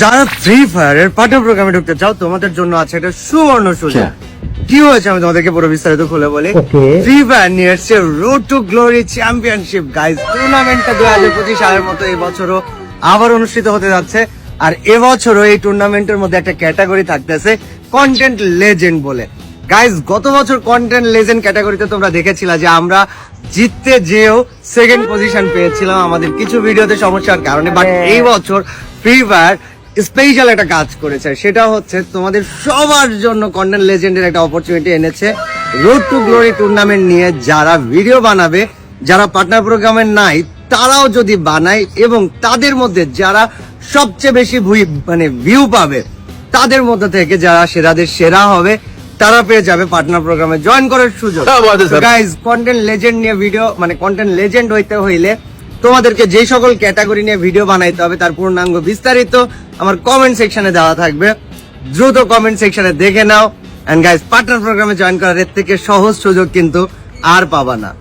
যারা ফ্রি ফায়ারের পার্টনার প্রোগ্রামে ঢুকতে চাও তোমাদের জন্য আছে একটা সুবর্ণ সুযোগ। কি হয়েছে আমি তোমাদেরকে পুরো বিস্তারিত খুলে বলি। ফ্রি ফায়ার নিয়ে এসছে Road to Glory Championship guys. টুর্নামেন্টটা 2025 সালের মতো এবছরও আবার অনুষ্ঠিত হতে যাচ্ছে। আর এবছরও এই টুর্নামেন্টের মধ্যে একটা ক্যাটাগরি থাকতেছে কন্টেন্ট লেজেন্ড বলে। গাইজ গত বছর কন্টেন্ট লেজেন্ড ক্যাটাগরিতে তোমরা দেখেছিলা যে আমরা জিততে যেও সেকেন্ড পজিশন পেয়েছিলাম আমাদের কিছু ভিডিওতে সমস্যার কারণে। বাট এই বছর ফ্রি ফায়ার স্পেশাল একটা কাজ করেছে, সেটা হচ্ছে তোমাদের সবার জন্য কন্টেন্ট লেজেন্ডের একটা অপরচুনিটি এনেছে। রোড টু গ্লোরি টুর্নামেন্ট নিয়ে যারা ভিডিও বানাবে, যারা পার্টনার প্রোগ্রামে নাই তারাও যদি বানায় এবং তাদের মধ্যে যারা সবচেয়ে বেশি ভিউ পাবে তাদের মধ্যে থেকে যারা সেরাদের সেরা হবে তারা পেয়ে যাবে পার্টনার প্রোগ্রামে জয়েন করার সুযোগ। গাইজ কন্টেন্ট লেজেন্ড নিয়ে ভিডিও কন্টেন্ট লেজেন্ড হইতে হইলে তোমাদেরকে যে সকল ক্যাটাগরি নিয়ে ভিডিও বানাইতে হবে তার পূর্ণাঙ্গ বিস্তারিত আমার কমেন্ট সেকশনে দেওয়া থাকবে, দ্রুত কমেন্ট সেকশনে দেখে নাও। এন্ড গাইজ পার্টনার প্রোগ্রামে জয়েন করার এর থেকে সহজ সুযোগ কিন্তু আর পাবা না।